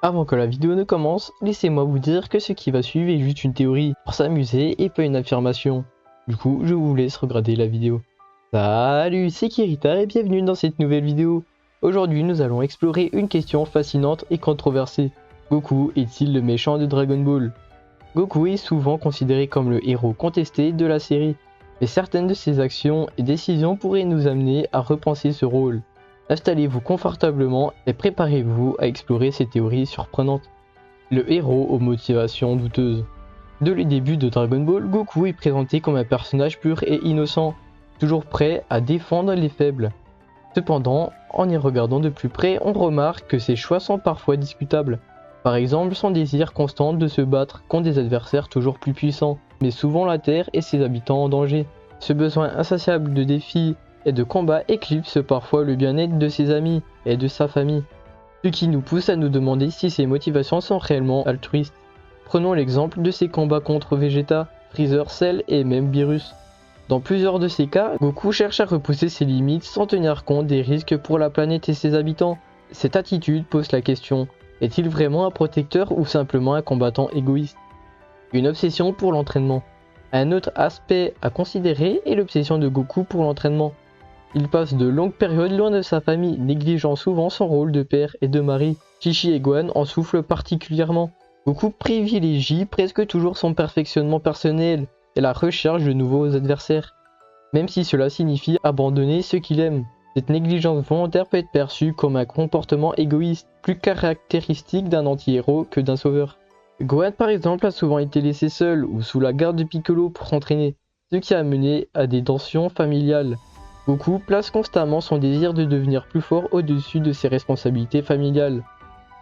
Avant que la vidéo ne commence, laissez-moi vous dire que ce qui va suivre est juste une théorie pour s'amuser et pas une affirmation. Du coup, je vous laisse regarder la vidéo. Salut, c'est Kirita et bienvenue dans cette nouvelle vidéo. Aujourd'hui, nous allons explorer une question fascinante et controversée. Goku est-il le méchant de Dragon Ball? Goku est souvent considéré comme le héros contesté de la série, mais certaines de ses actions et décisions pourraient nous amener à repenser ce rôle. Installez-vous confortablement et préparez-vous à explorer ces théories surprenantes. Le héros aux motivations douteuses. Dès le début de Dragon Ball, Goku est présenté comme un personnage pur et innocent, toujours prêt à défendre les faibles. Cependant, en y regardant de plus près, on remarque que ses choix sont parfois discutables. Par exemple, son désir constant de se battre contre des adversaires toujours plus puissants, mais souvent la Terre et ses habitants en danger. Ce besoin insatiable de défis et de combat éclipse parfois le bien-être de ses amis et de sa famille, ce qui nous pousse à nous demander si ses motivations sont réellement altruistes. Prenons l'exemple de ses combats contre Vegeta, Freezer, Cell et même Beerus. Dans plusieurs de ces cas, Goku cherche à repousser ses limites sans tenir compte des risques pour la planète et ses habitants. Cette attitude pose la question, est-il vraiment un protecteur ou simplement un combattant égoïste? Une obsession pour l'entraînement. Un autre aspect à considérer est l'obsession de Goku pour l'entraînement. Il passe de longues périodes loin de sa famille, négligeant souvent son rôle de père et de mari. Chi-Chi et Gohan en souffrent particulièrement. Goku privilégie presque toujours son perfectionnement personnel et la recherche de nouveaux adversaires, même si cela signifie abandonner ceux qu'il aime. Cette négligence volontaire peut être perçue comme un comportement égoïste, plus caractéristique d'un anti-héros que d'un sauveur. Gohan par exemple a souvent été laissé seul ou sous la garde de Piccolo pour s'entraîner, ce qui a mené à des tensions familiales. Goku place constamment son désir de devenir plus fort au-dessus de ses responsabilités familiales.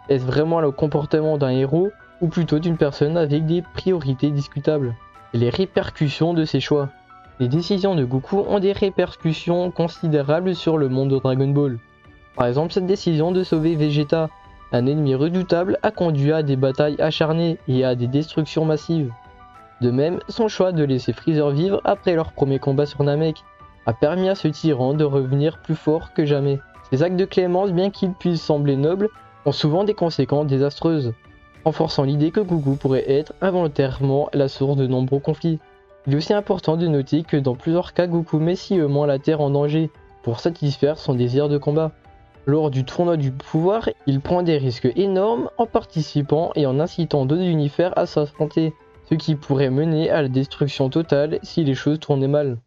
Est-ce vraiment le comportement d'un héros ou plutôt d'une personne avec des priorités discutables? Et les répercussions de ses choix. Les décisions de Goku ont des répercussions considérables sur le monde de Dragon Ball. Par exemple, cette décision de sauver Vegeta, un ennemi redoutable, a conduit à des batailles acharnées et à des destructions massives. De même, son choix de laisser Freezer vivre après leur premier combat sur Namek a permis à ce tyran de revenir plus fort que jamais. Ces actes de clémence, bien qu'ils puissent sembler nobles, ont souvent des conséquences désastreuses, renforçant l'idée que Goku pourrait être involontairement la source de nombreux conflits. Il est aussi important de noter que dans plusieurs cas, Goku met sciemment la Terre en danger pour satisfaire son désir de combat. Lors du tournoi du pouvoir, il prend des risques énormes en participant et en incitant d'autres univers à s'affronter, ce qui pourrait mener à la destruction totale si les choses tournaient mal.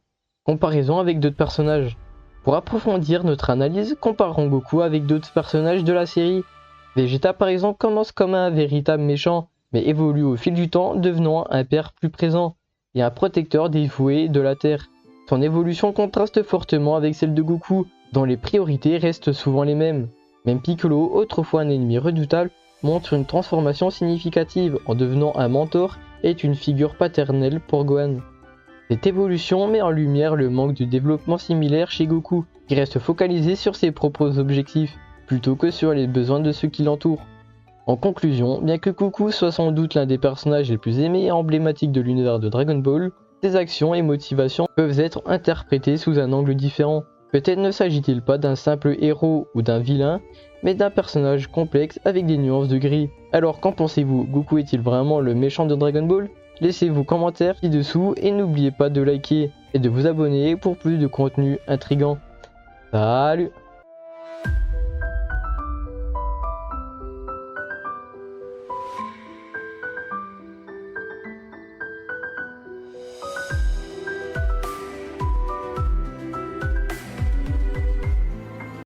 Comparaison avec d'autres personnages. Pour approfondir notre analyse, comparons Goku avec d'autres personnages de la série. Vegeta par exemple commence comme un véritable méchant, mais évolue au fil du temps, devenant un père plus présent et un protecteur dévoué de la Terre. Son évolution contraste fortement avec celle de Goku, dont les priorités restent souvent les mêmes. Même Piccolo, autrefois un ennemi redoutable, montre une transformation significative en devenant un mentor et une figure paternelle pour Gohan. Cette évolution met en lumière le manque de développement similaire chez Goku, qui reste focalisé sur ses propres objectifs, plutôt que sur les besoins de ceux qui l'entourent. En conclusion, bien que Goku soit sans doute l'un des personnages les plus aimés et emblématiques de l'univers de Dragon Ball, ses actions et motivations peuvent être interprétées sous un angle différent. Peut-être ne s'agit-il pas d'un simple héros ou d'un vilain, mais d'un personnage complexe avec des nuances de gris. Alors qu'en pensez-vous? Goku est-il vraiment le méchant de Dragon Ball? Laissez vos commentaires ci-dessous et n'oubliez pas de liker et de vous abonner pour plus de contenu intriguant. Salut!